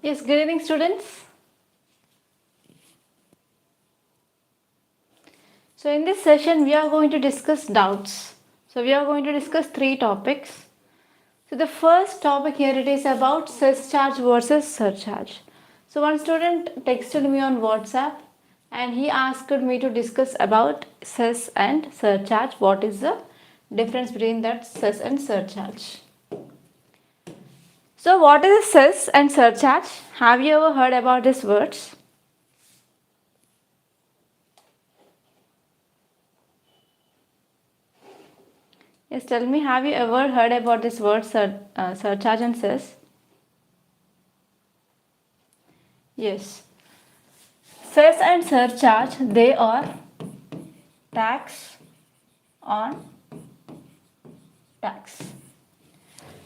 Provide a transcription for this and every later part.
Yes, good evening students. So in this session we are going to discuss doubts. So we are going to discuss three topics. So the first topic here it is about surcharge versus surcharge. So one student texted me on WhatsApp and he asked me to discuss about cess and surcharge. What is the difference between that cess and surcharge? So what is cess and surcharge? Have you ever heard about these words? Yes, tell me, have you ever heard about this word surcharge and cess? Yes. Cess and surcharge, they are tax on tax.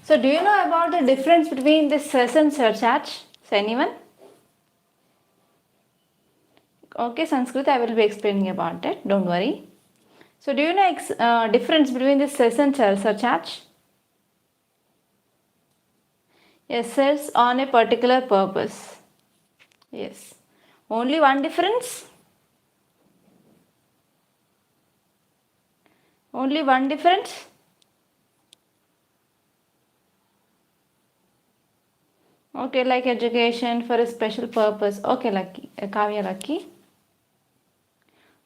So do you know about the difference between this cess and surcharge? So anyone? Okay, Sanskrit, I will be explaining about it. Don't worry. So do you know difference between this cess and surcharge? Yes, cess on a particular purpose. Yes. Only one difference? Only one difference? Okay, like education for a special purpose. Okay, Lucky. Kavya Lucky.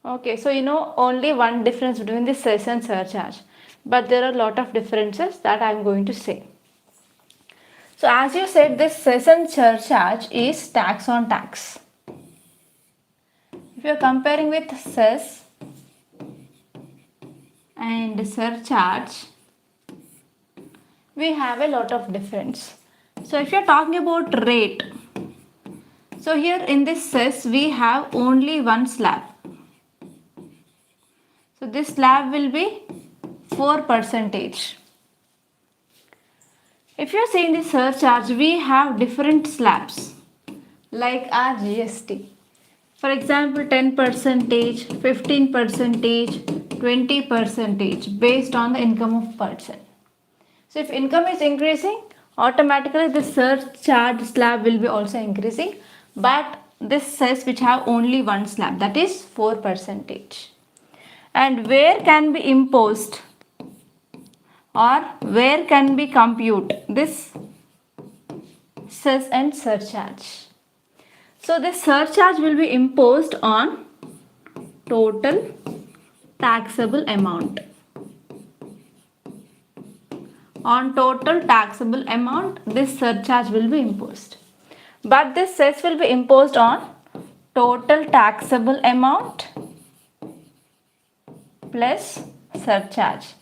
Okay, so you know only one difference between this cess and surcharge. But there are a lot of differences that I am going to say. So as you said, this cess and surcharge is tax on tax. If you are comparing with cess and surcharge, we have a lot of difference. So if you are talking about rate, so here in this cess we have only one slab. So this slab will be 4%. If you are seeing the surcharge, we have different slabs like our GST. For example, 10%, 15%, 20% based on the income of person. So if income is increasing, automatically the surcharge slab will be also increasing. But this cess which have only one slab, that is 4%. And where can be imposed or where can be compute this cess and surcharge? So this surcharge will be imposed on total taxable amount. On total taxable amount, this surcharge will be imposed. But this cess will be imposed on total taxable amount plus surcharge.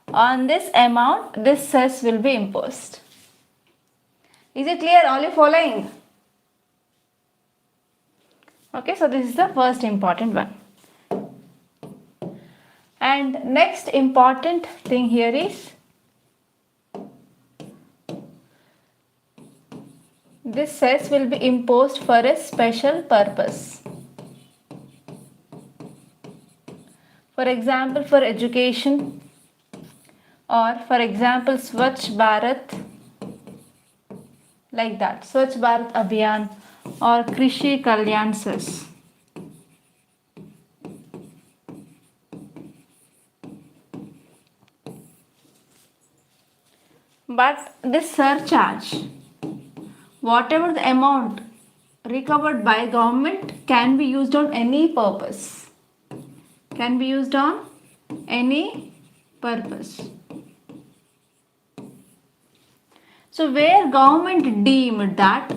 On this amount, this cess will be imposed. Is it clear? All you following? Okay, so this is the first important one. And next important thing here is this cess will be imposed for a special purpose. For example, for education, or for example Swachh Bharat, like that, Swachh Bharat Abhiyan or Krishi Kalyan cess. But this surcharge, whatever the amount recovered by government can be used on any purpose. Can be used on any purpose. So where government deemed that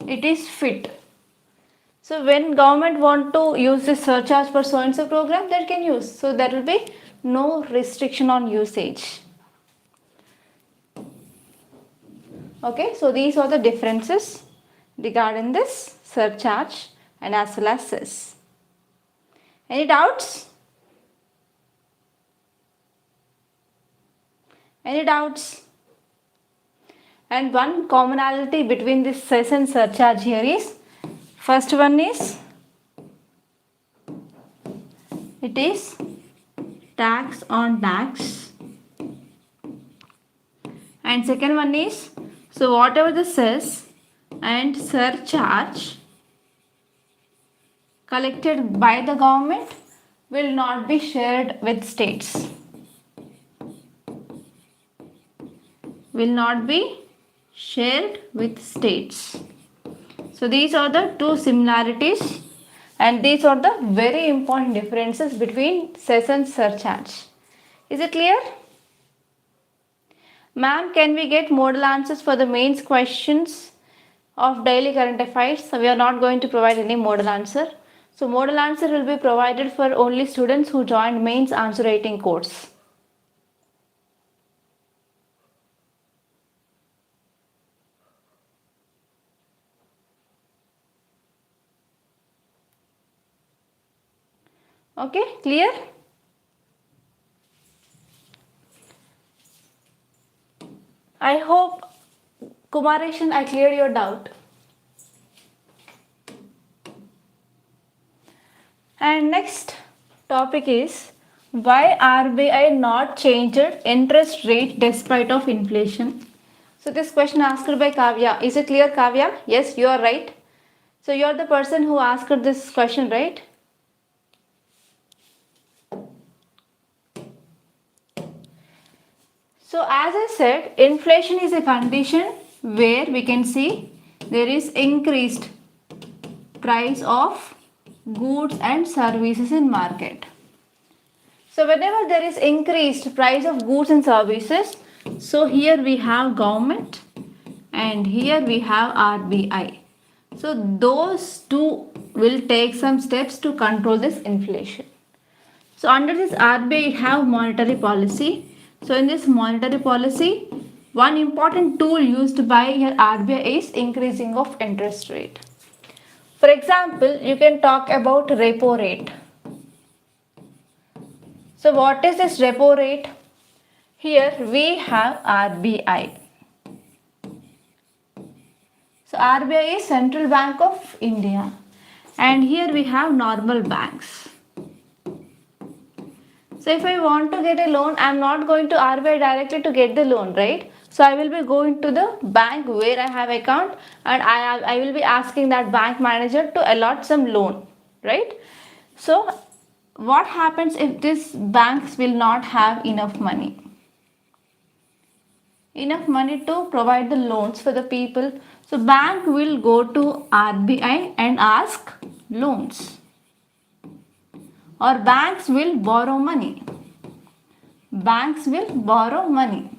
it is fit. So when government want to use this surcharge for so and so program, they can use. So there will be no restriction on usage. Okay, so these are the differences regarding this surcharge and as well as cess. Any doubts? Any doubts? And one commonality between this cess and surcharge here is, first one is, it is tax on tax. And second one is, so whatever the cess, and surcharge collected by the government will not be shared with states. Will not be shared with states. So these are the two similarities and these are the very important differences between cess and surcharge. Is it clear? Ma'am, can we get model answers for the mains questions of daily current affairs? So we are not going to provide any model answer. So model answer will be provided for only students who joined mains answer writing course. Okay, clear? I hope, Kumareshan, I cleared your doubt. And next topic is why RBI not changed interest rate despite of inflation? So this question asked by Kavya. Is it clear, Kavya? Yes, you are right. So you are the person who asked this question, right? So as I said, inflation is a condition where we can see there is increased price of goods and services in market. So whenever there is increased price of goods and services, so here we have government and here we have RBI. So those two will take some steps to control this inflation. So under this RBI have monetary policy. So in this monetary policy, one important tool used by here RBI is increasing of interest rate. For example, you can talk about repo rate. So what is this repo rate? Here we have RBI. So RBI is Central Bank of India. And here we have normal banks. So if I want to get a loan, I am not going to RBI directly to get the loan, right? So I will be going to the bank where I have account and I will be asking that bank manager to allot some loan, right? So what happens if these banks will not have enough money? Enough money to provide the loans for the people. So bank will go to RBI and ask loans. Or banks will borrow money. Banks will borrow money.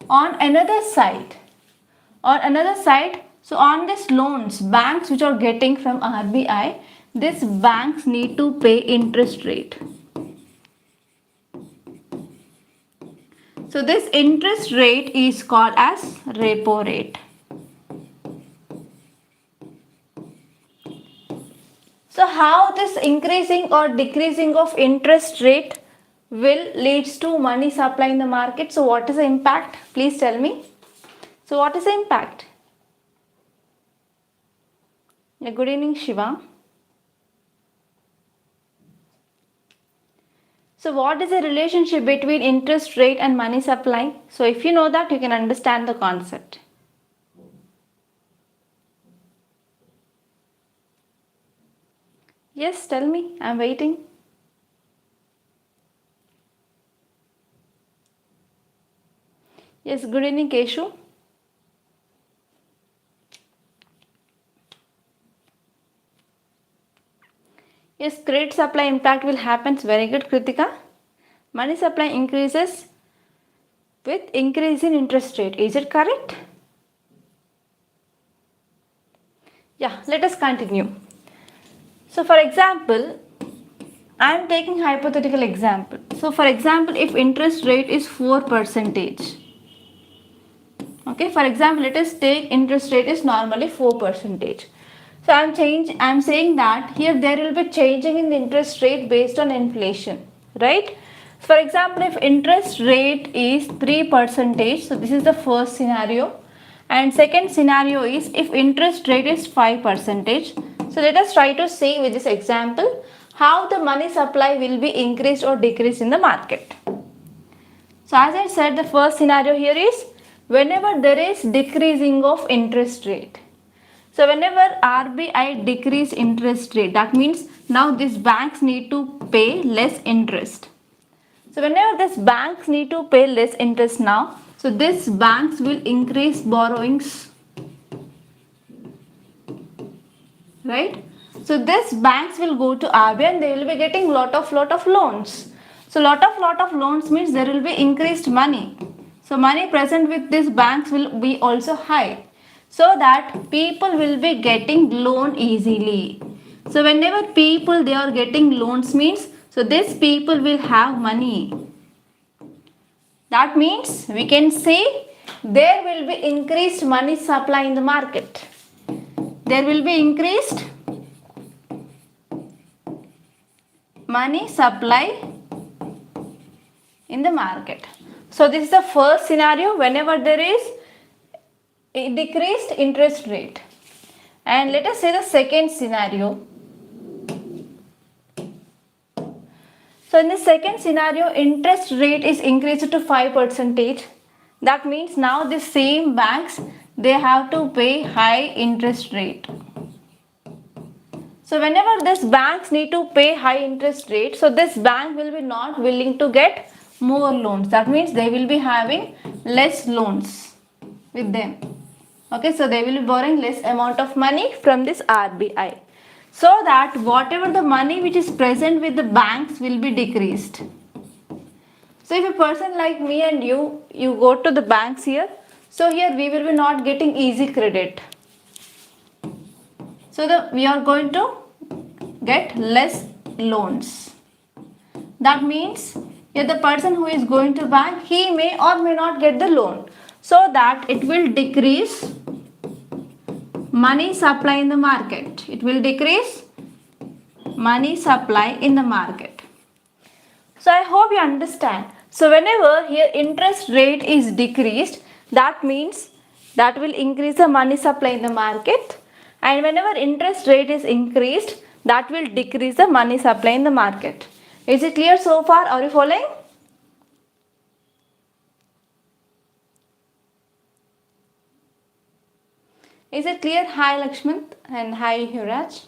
On another side, so on these loans, banks which are getting from RBI, these banks need to pay interest rate. So this interest rate is called as repo rate. So how this increasing or decreasing of interest rate will leads to money supply in the market? So what is the impact? Please tell me. So what is the impact? Yeah, good evening, Shiva. So what is the relationship between interest rate and money supply? So if you know that, you can understand the concept. Yes, tell me. I'm waiting. Yes, good evening, Keshu. Yes, credit supply impact will happen. Very good, Kritika. Money supply increases with increase in interest rate. Is it correct? Yeah, let us continue. So for example, I am taking hypothetical example. So for example, if interest rate is 4%. Okay, for example, let us take interest rate is normally 4%. So I am saying that here there will be changing in the interest rate based on inflation, right? For example, if interest rate is 3%, so this is the first scenario. And second scenario is if interest rate is 5%. So let us try to see with this example how the money supply will be increased or decreased in the market. So as I said, the first scenario here is whenever there is decreasing of interest rate. So whenever RBI decrease interest rate, that means now these banks need to pay less interest. So whenever these banks need to pay less interest now, so these banks will increase borrowings, right? So these banks will go to RBI and they will be getting lot of loans. So lot of loans means there will be increased money. So money present with these banks will be also high, so that people will be getting loan easily. So whenever people they are getting loans means, so these people will have money. That means we can say there will be increased money supply in the market. There will be increased money supply in the market. So this is the first scenario, whenever there is a decreased interest rate. And let us say the second scenario. So in the second scenario, interest rate is increased to 5%. That means now the same banks, they have to pay high interest rate. So whenever these banks need to pay high interest rate, so this bank will be not willing to get more loans. That means they will be having less loans with them. Okay, so they will be borrowing less amount of money from this RBI. So that whatever the money which is present with the banks will be decreased. So if a person like me and you go to the banks here, so here we will be not getting easy credit. So we are going to get less loans. That means here the person who is going to bank, he may or may not get the loan. So that it will decrease money supply in the market. It will decrease money supply in the market. So I hope you understand. So whenever here interest rate is decreased, that means that will increase the money supply in the market. And whenever interest rate is increased, that will decrease the money supply in the market. Is it clear so far? Are you following? Is it clear? Hi Lakshman and hi Huraj.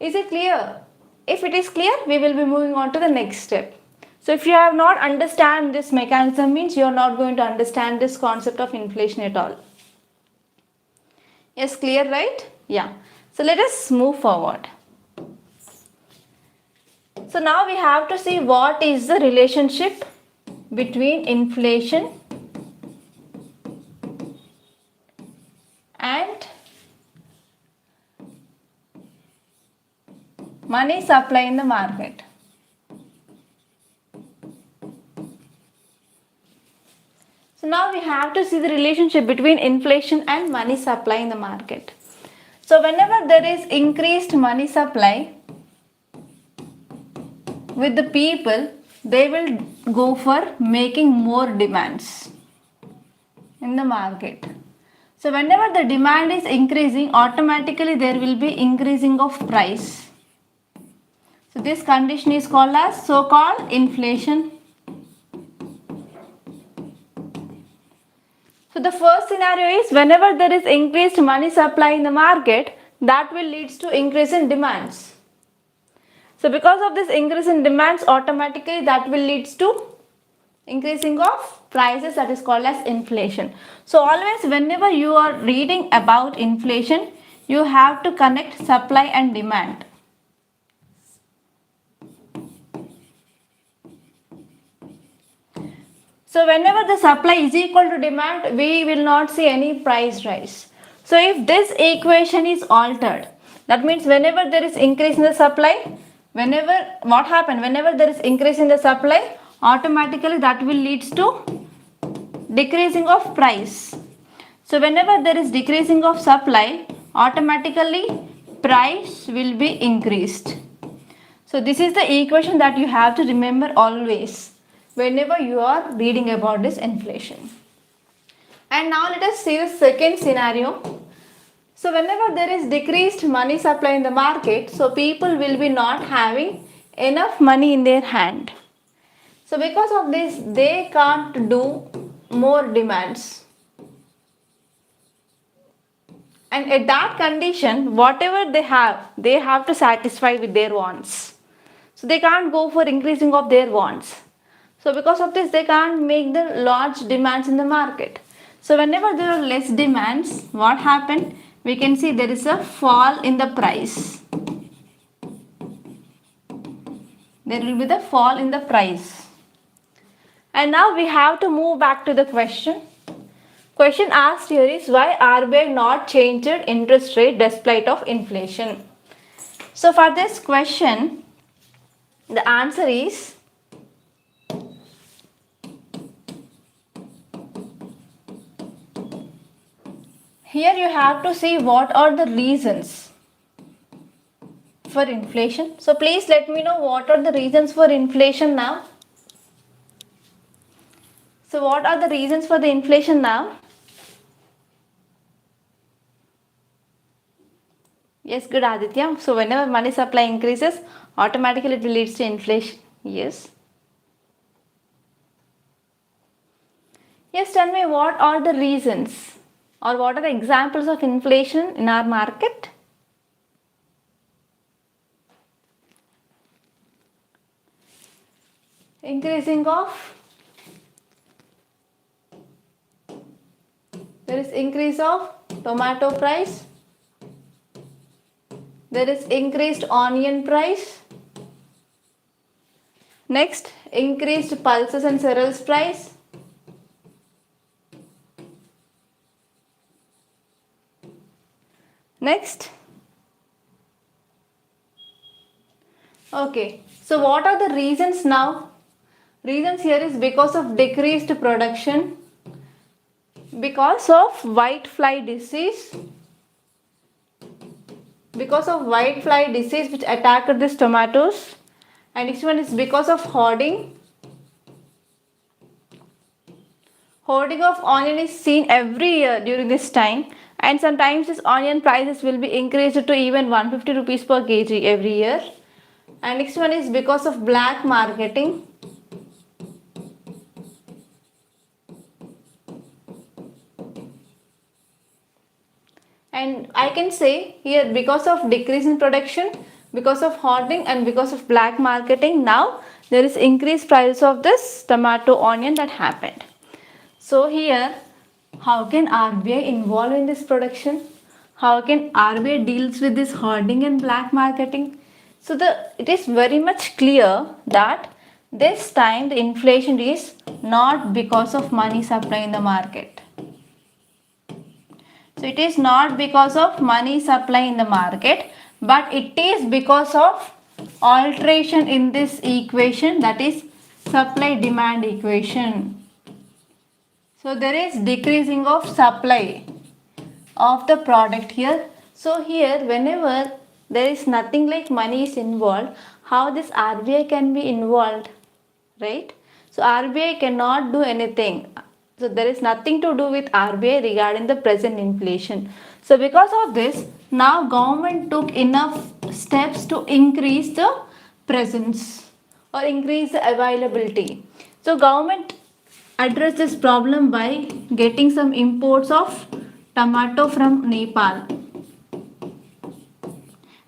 Is it clear? If it is clear, we will be moving on to the next step. So if you have not understand this mechanism, means you are not going to understand this concept of inflation at all. Yes, clear, right? Yeah. So let us move forward. So now we have to see what is the relationship between inflation and money supply in the market. So now we have to see the relationship between inflation and money supply in the market. So whenever there is increased money supply with the people, they will go for making more demands in the market. So whenever the demand is increasing, automatically there will be increasing of price. So this condition is called as so-called inflation. So the first scenario is whenever there is increased money supply in the market, that will lead to increase in demands. So because of this increase in demands, automatically that will lead to increasing of prices, that is called as inflation. So always whenever you are reading about inflation, you have to connect supply and demand. So whenever the supply is equal to demand, we will not see any price rise. So if this equation is altered, that means whenever there is increase in the supply, whenever there is increase in the supply, automatically that will lead to decreasing of price. So whenever there is decreasing of supply, automatically price will be increased. So this is the equation that you have to remember always whenever you are reading about this inflation. And now let us see the second scenario. So whenever there is decreased money supply in the market, so people will be not having enough money in their hand. So because of this, they can't do more demands. And at that condition, whatever they have to satisfy with their wants. So they can't go for increasing of their wants. So because of this, they can't make the large demands in the market. So whenever there are less demands, what happened? We can see there is a fall in the price. There will be the fall in the price. And now we have to move back to the question. Question asked here is, why RBI not changed interest rate despite of inflation? So for this question, the answer is here you have to see what are the reasons for inflation. So please let me know what are the reasons for inflation now. So what are the reasons for the inflation now? Yes, good Aditya. So whenever money supply increases, automatically it will lead to inflation. Yes. Yes, tell me what are the reasons or what are the examples of inflation in our market? Increasing of, there is increase of tomato price, there is increased onion price, next increased pulses and cereals price, next. Okay, so what are the reasons now? Reasons here is because of decreased production, because of white fly disease, because of white fly disease which attacked these tomatoes, and next one is because of hoarding. Hoarding of onion is seen every year during this time, and sometimes this onion prices will be increased to even 150 rupees per kg every year. And next one is because of black marketing. And I can say here because of decrease in production, because of hoarding and because of black marketing, now there is increased price of this tomato onion that happened. So here, how can RBI involve in this production? How can RBI deals with this hoarding and black marketing? So it is very much clear that this time the inflation is not because of money supply in the market. So it is not because of money supply in the market, but it is because of alteration in this equation, that is supply demand equation. So there is decreasing of supply of the product here. So here whenever there is nothing like money is involved, how this RBI can be involved, right? So RBI cannot do anything. So there is nothing to do with RBI regarding the present inflation. So because of this, now government took enough steps to increase the presence or increase the availability. So government addressed this problem by getting some imports of tomato from Nepal.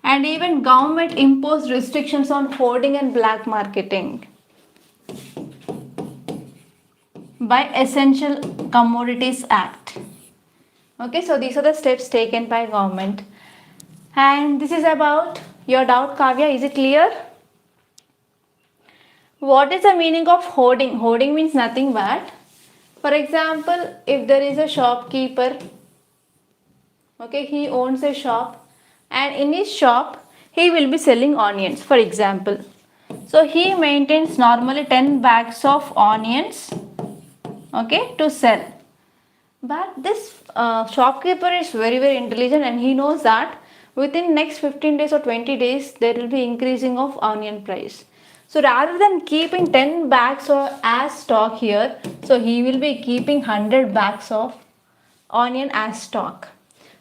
And even government imposed restrictions on hoarding and black marketing by Essential Commodities Act. Okay, so these are the steps taken by government. And this is about your doubt, Kavya. Is it clear? What is the meaning of hoarding? Hoarding means nothing but, for example, if there is a shopkeeper, okay, he owns a shop and in his shop he will be selling onions, for example. So he maintains normally 10 bags of onions, okay, to sell. But this shopkeeper is very intelligent and he knows that within next 15 days or 20 days there will be increasing of onion price. So rather than keeping 10 bags or as stock here, so he will be keeping 100 bags of onion as stock.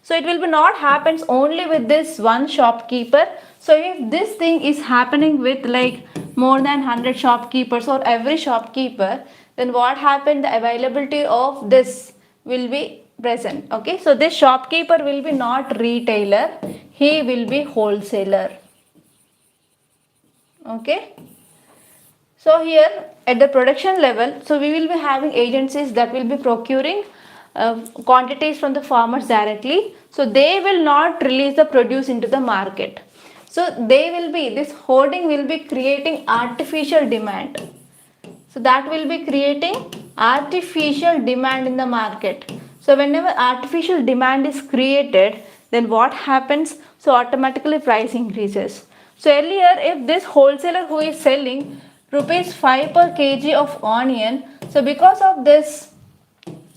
So it will be not happens only with this one shopkeeper. So if this thing is happening with like more than 100 shopkeepers or every shopkeeper, then what happened, the availability of this will be present. Okay, so this shopkeeper will be not retailer, he will be wholesaler. Okay, so here at the production level, so we will be having agencies that will be procuring quantities from the farmers directly. So they will not release the produce into the market. So they will be, this hoarding will be creating artificial demand. So that will be creating artificial demand in the market. So whenever artificial demand is created, then what happens? So automatically price increases. So earlier, if this wholesaler who is selling rupees 5 per kg of onion, so because of this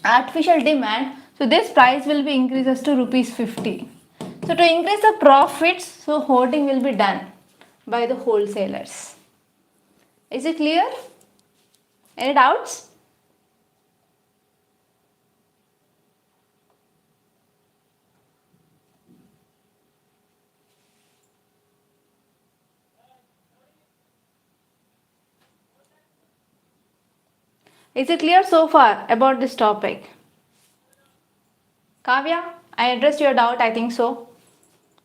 artificial demand, so this price will be increases to rupees 50. So to increase the profits, so hoarding will be done by the wholesalers. Is it clear? Any doubts? Is it clear so far about this topic? Kavya, I addressed your doubt, I think so.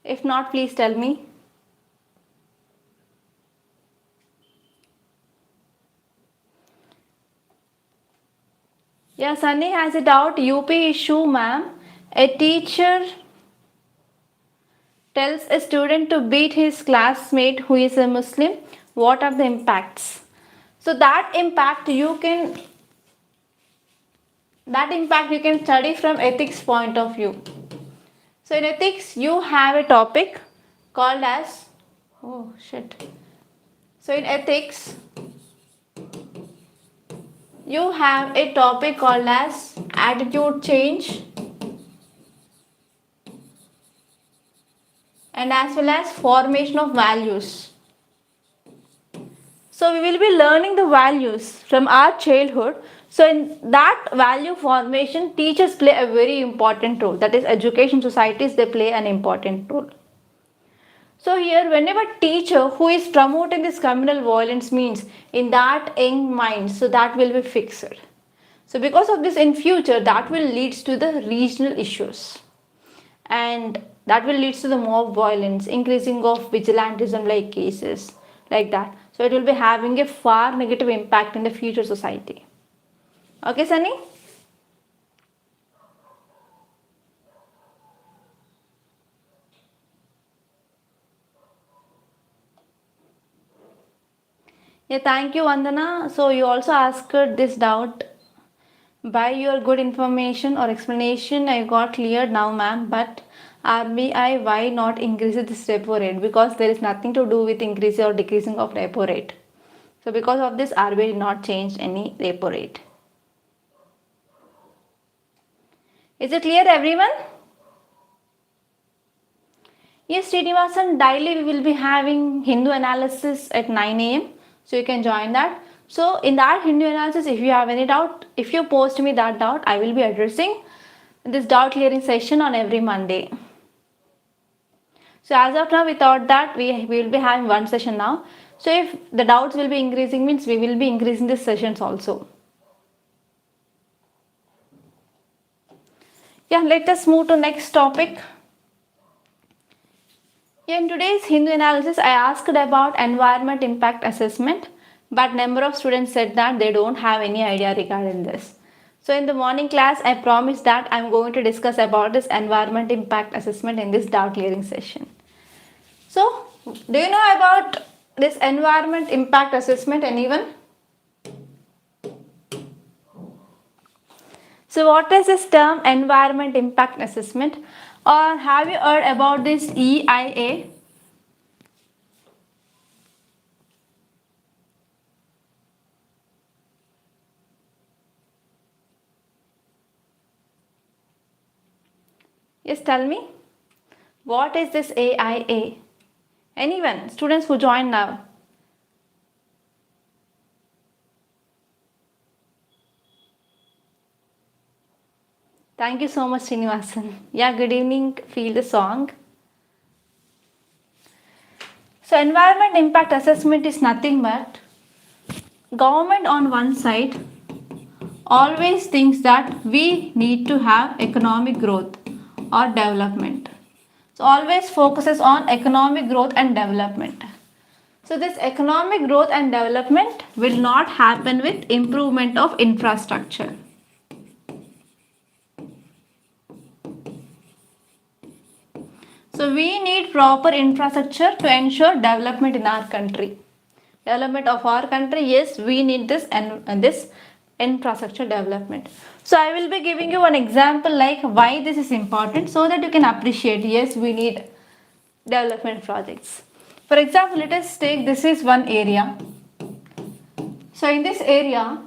If not, please tell me. Yeah, Sunny has a doubt. UP issue, ma'am. A teacher tells a student to beat his classmate who is a Muslim. What are the impacts? So that impact you can study from ethics point of view. So in ethics you have a topic called as So in ethics you have a topic called as attitude change and as well as formation of values. So we will be learning the values from our childhood. So in that value formation, teachers play a very important role. That is, education societies, they play an important role. So here, whenever teacher who is promoting this communal violence means in that young mind, so that will be fixed. So because of this in future, that will lead to the regional issues. And that will lead to the mob violence, increasing of vigilantism like cases, like that. So it will be having a far negative impact in the future society. Okay, Sunny? Yeah, thank you, Vandana. So you also asked this doubt. By your good information or explanation, I got cleared now, ma'am. But RBI, why not increase this repo rate? Because there is nothing to do with increasing or decreasing of repo rate. So because of this, RBI did not change any repo rate. Is it clear, everyone? Yes, Srinivasan, daily we will be having Hindu analysis at 9 a.m. So you can join that. So in that Hindu analysis, if you have any doubt, if you post me that doubt, I will be addressing this doubt clearing session on every Monday. So as of now, we thought that we will be having one session now. So if the doubts will be increasing, means we will be increasing these sessions also. Yeah, let us move to next topic. In today's Hindu analysis, I asked about environment impact assessment, but number of students said that they don't have any idea regarding this. So in the morning class, I promised that I'm going to discuss about this environment impact assessment in this doubt clearing session. So, do you know about this environment impact assessment, anyone? So what is this term environment impact assessment? Or have you heard about this EIA? Yes, tell me. What is this AIA? Anyone? Students who join now. Thank you so much, Srinivasan. Yeah, good evening. Feel the song. So environment impact assessment is nothing but government on one side always thinks that we need to have economic growth or development. So always focuses on economic growth and development. So this economic growth and development will not happen with improvement of infrastructure. So we need proper infrastructure to ensure development in our country. Development of our country, yes, we need this and this infrastructure development. So I will be giving you one example like why this is important so that you can appreciate, yes, we need development projects. For example, let us take this is one area. So in this area,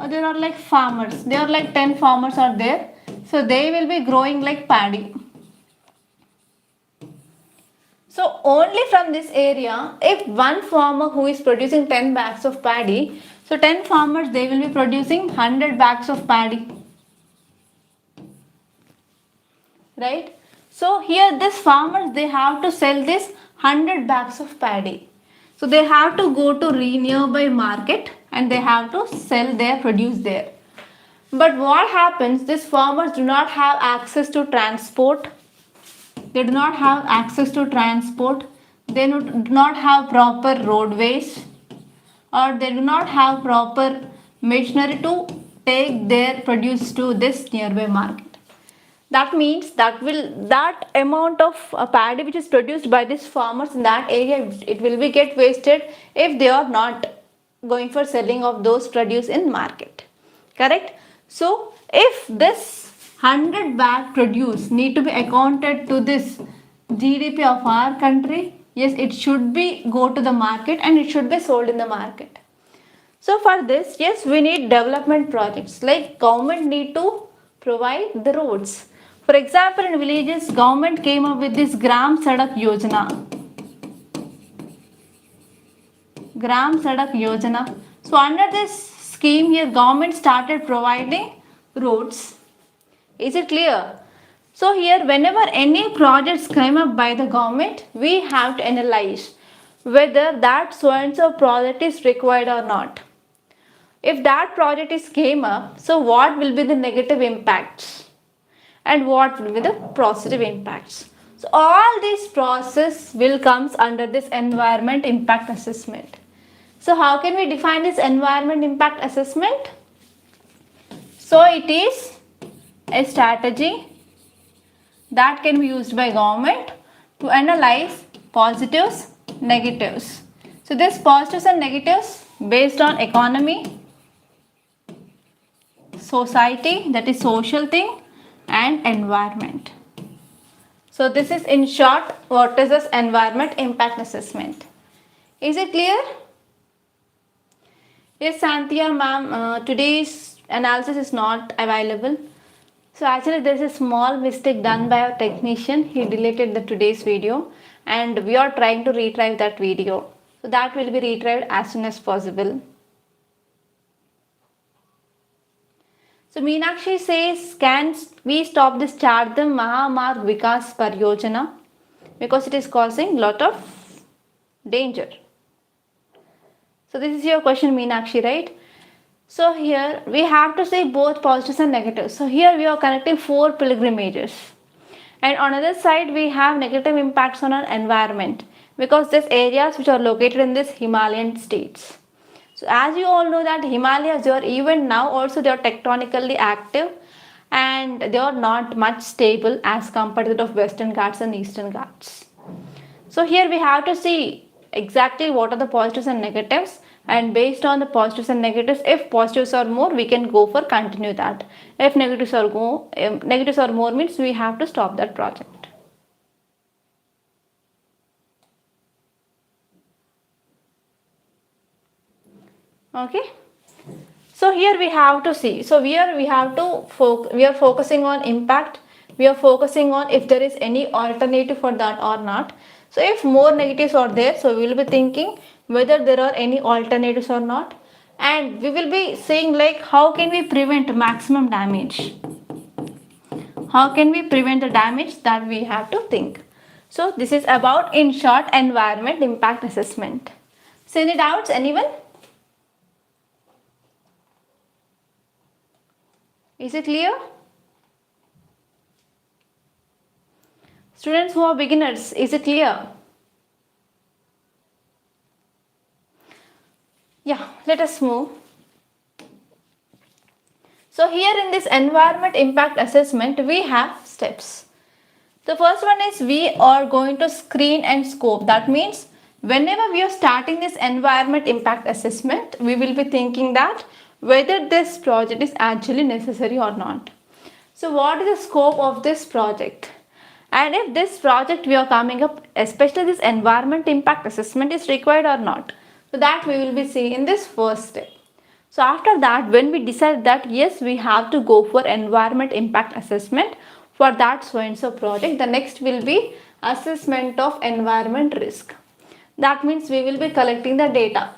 there are like farmers. There are like 10 farmers are there. So they will be growing like paddy. So only from this area, if one farmer who is producing 10 bags of paddy, so 10 farmers they will be producing 100 bags of paddy. Right? So here this farmers they have to sell this 100 bags of paddy. So they have to go to nearby market and they have to sell their produce there. But what happens, these farmers do not have access to transport. They do not have access to transport. They do not have proper roadways or they do not have proper machinery to take their produce to this nearby market. That means that amount of paddy which is produced by these farmers in that area, it will be get wasted if they are not going for selling of those produce in market. Correct? So if this 100 bag produce need to be accounted to this GDP of our country, yes, it should be go to the market and it should be sold in the market. So for this, yes, we need development projects like government need to provide the roads. For example, in villages, government came up with this Gram Sadak Yojana. Gram Sadak Yojana. So under this scheme here, government started providing roads. Is it clear? So here, whenever any projects came up by the government, we have to analyze whether that so and so project is required or not. If that project is came up, so what will be the negative impacts and what will be the positive impacts? So all this process will comes under this environment impact assessment. So how can we define this environment impact assessment? So it is a strategy that can be used by government to analyze positives, negatives. So this positives and negatives based on economy, society, that is social thing, and environment. So this is in short what is this environment impact assessment. Is it clear? Yes, Santhia ma'am, today's analysis is not available. So actually there is a small mistake done by our technician. He deleted the today's video and we are trying to retrieve that video. So that will be retrieved as soon as possible. So Meenakshi says, can we stop this Chardham Mahamarg Vikas Paryojana because it is causing lot of danger. So this is your question, Meenakshi, right? So here we have to say both positives and negatives. So here we are connecting 4 pilgrimages. And on the other side we have negative impacts on our environment because these areas which are located in these Himalayan states. So as you all know that Himalayas, they are even now also they are tectonically active and they are not much stable as compared to the Western Ghats and Eastern Ghats. So here we have to see exactly what are the positives and negatives, and based on the positives and negatives, if positives are more, we can go for continue that. If negatives are more means we have to stop that project. Okay. So here we have to see. So here we have to we are focusing on impact. We are focusing on if there is any alternative for that or not. So if more negatives are there, so we will be thinking whether there are any alternatives or not, and we will be saying like how can we prevent maximum damage. How can we prevent the damage, that we have to think. So this is about in short environment impact assessment. So any doubts, anyone? Is it clear? Students who are beginners, is it clear? Yeah, let us move. So here in this environment impact assessment, we have steps. The first one is we are going to screen and scope. That means whenever we are starting this environment impact assessment, we will be thinking that whether this project is actually necessary or not. So what is the scope of this project? And if this project we are coming up, especially this environment impact assessment is required or not. So that we will be seeing in this first step. So after that, when we decide that yes, we have to go for environment impact assessment for that so and so project, the next will be assessment of environment risk. That means we will be collecting the data.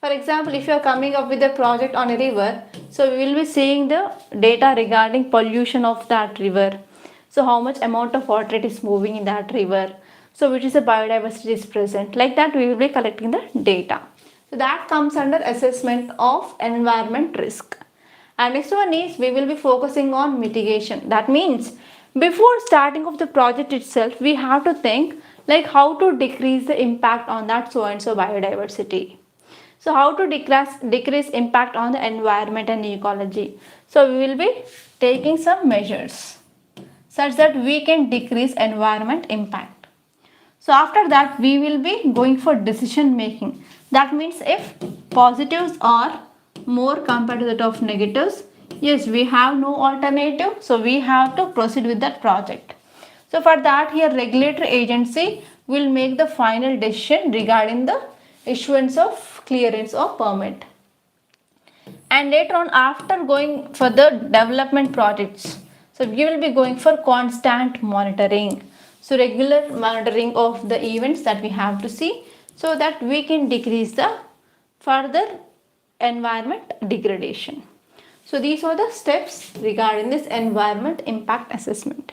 For example, if you are coming up with a project on a river, so we will be seeing the data regarding pollution of that river. So how much amount of water it is moving in that river. So which is the biodiversity is present. Like that we will be collecting the data. So that comes under assessment of environment risk. And next one is we will be focusing on mitigation. That means before starting of the project itself, we have to think like how to decrease the impact on that so and so biodiversity. So how to decrease impact on the environment and ecology. So we will be taking some measures such that we can decrease environment impact. So after that we will be going for decision making. That means if positives are more compared to that of negatives, yes, we have no alternative, so we have to proceed with that project. So for that here regulatory agency will make the final decision regarding the issuance of clearance or permit. And later on, after going for the development projects, so we will be going for constant monitoring. So regular monitoring of the events that we have to see so that we can decrease the further environment degradation. So these are the steps regarding this environment impact assessment.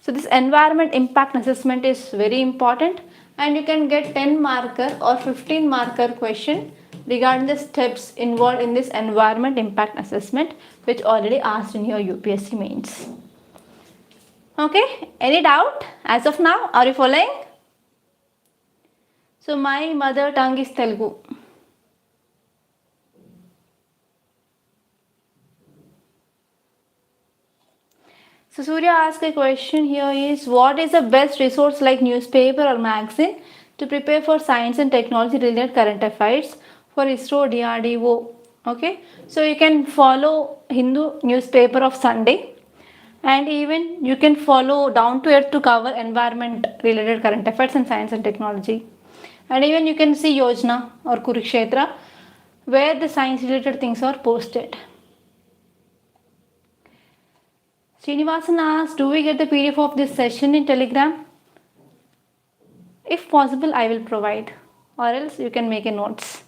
So this environment impact assessment is very important and you can get 10 marker or 15 marker question regarding the steps involved in this environment impact assessment which already asked in your UPSC mains. Okay, any doubt as of now? Are you following? So my mother tongue is Telugu. So Surya asked a question here is what is the best resource like newspaper or magazine to prepare for science and technology related current affairs for ISRO, DRDO? Okay, so you can follow Hindu newspaper of Sunday and even you can follow Down to Earth to cover environment related current affairs and science and technology. And even you can see Yojana or Kurukshetra where the science related things are posted. Srinivasan asked, do we get the PDF of this session in Telegram? If possible, I will provide or else you can make a notes.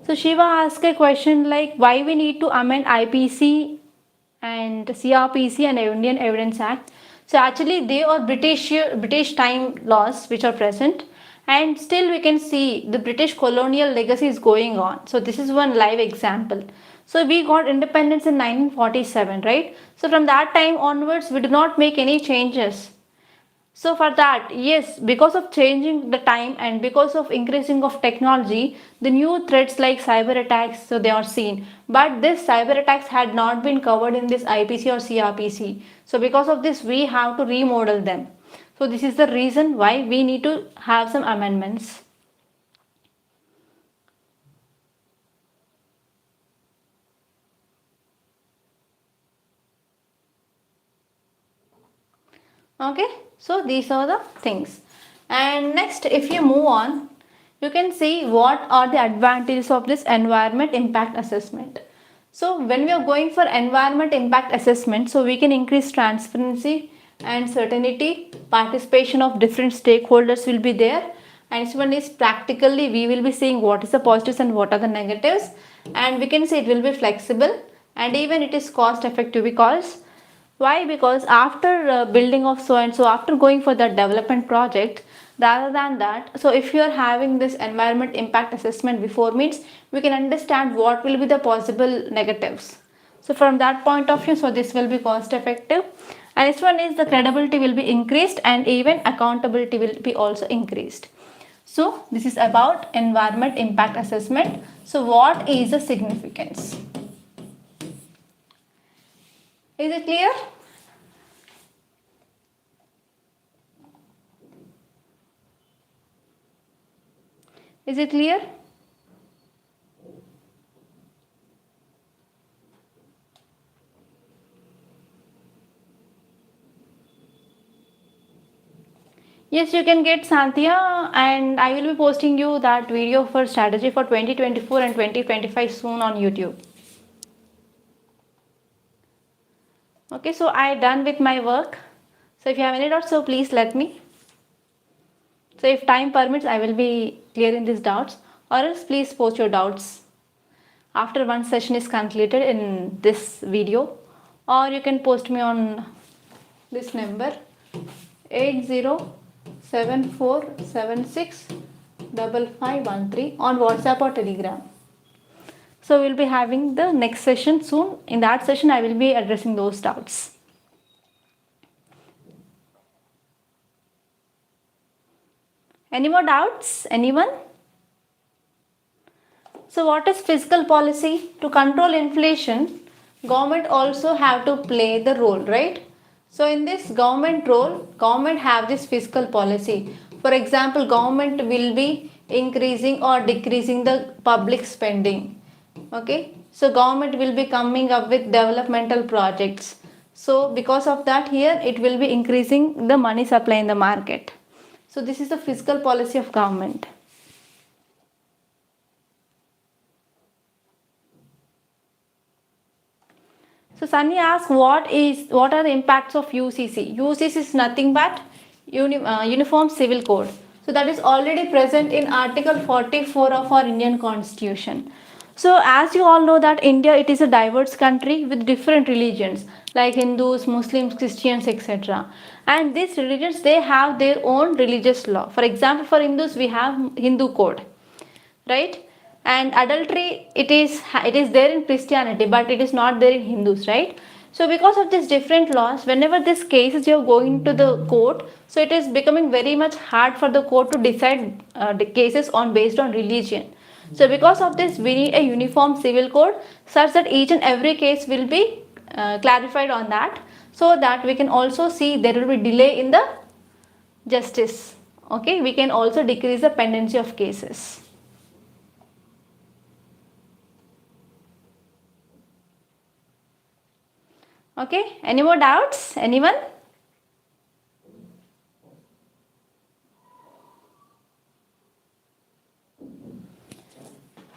So Shiva asked a question like why we need to amend IPC and CRPC and Indian Evidence Act. So actually they are British time laws which are present and still we can see the British colonial legacy is going on. So this is one live example. So we got independence in 1947, right? So from that time onwards, we do not make any changes. So for that, yes, because of changing the time and because of increasing of technology, the new threats like cyber attacks, so they are seen. But this cyber attacks had not been covered in this IPC or CRPC. So because of this, we have to remodel them. So this is the reason why we need to have some amendments. Okay, so these are the things. And next, if you move on, you can see what are the advantages of this environment impact assessment. So when we are going for environment impact assessment, so we can increase transparency and certainty, participation of different stakeholders will be there. And this one is practically we will be seeing what is the positives and what are the negatives. And we can say it will be flexible and even it is cost effective because Why? Because after building of so and so, after going for the development project, rather than that, so if you are having this environment impact assessment before, means we can understand what will be the possible negatives. So from that point of view, so this will be cost effective. And this one is the credibility will be increased and even accountability will be also increased. So this is about environment impact assessment. So what is the significance? Is it clear? Is it clear? Yes, you can get Santhia, and I will be posting you that video for strategy for 2024 and 2025 soon on YouTube. Okay, so I done with my work. So if you have any doubts, so please let me. So if time permits, I will be clearing these doubts, or else please post your doubts after one session is concluded in this video, or you can post me on this number 8074765513 on WhatsApp or Telegram. So we'll be having the next session soon. In that session, I will be addressing those doubts. Any more doubts? Anyone? So what is fiscal policy? To control inflation, government also have to play the role, right? So in this government role, government have this fiscal policy. For example, government will be increasing or decreasing the public spending. Okay, so government will be coming up with developmental projects. So because of that, here it will be increasing the money supply in the market. So this is the fiscal policy of government. So Sunny asks, what are the impacts of UCC? UCC is nothing but Uniform Civil Code. So that is already present in Article 44 of our Indian Constitution. So as you all know that India, it is a diverse country with different religions like Hindus, Muslims, Christians, etc. And these religions, they have their own religious law. For example, for Hindus, we have Hindu code, right? And adultery, it is there in Christianity, but it is not there in Hindus, right? So because of these different laws, whenever these cases you are going to the court, so it is becoming very much hard for the court to decide the cases on based on religion. So because of this, we need a uniform civil code such that each and every case will be clarified on that, so that we can also see there will be delay in the justice. Okay, we can also decrease the pendency of cases. Okay, any more doubts? Anyone?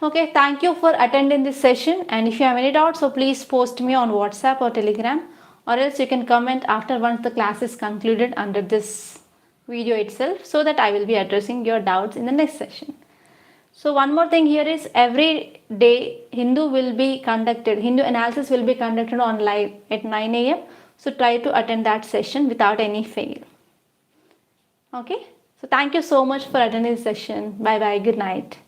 Okay, thank you for attending this session, and if you have any doubts, so please post me on WhatsApp or Telegram, or else you can comment after once the class is concluded under this video itself, so that I will be addressing your doubts in the next session. So one more thing here is, every day Hindu analysis will be conducted on live at 9 a.m. So try to attend that session without any fail. Okay. So thank you so much for attending this session. Bye bye. Good night.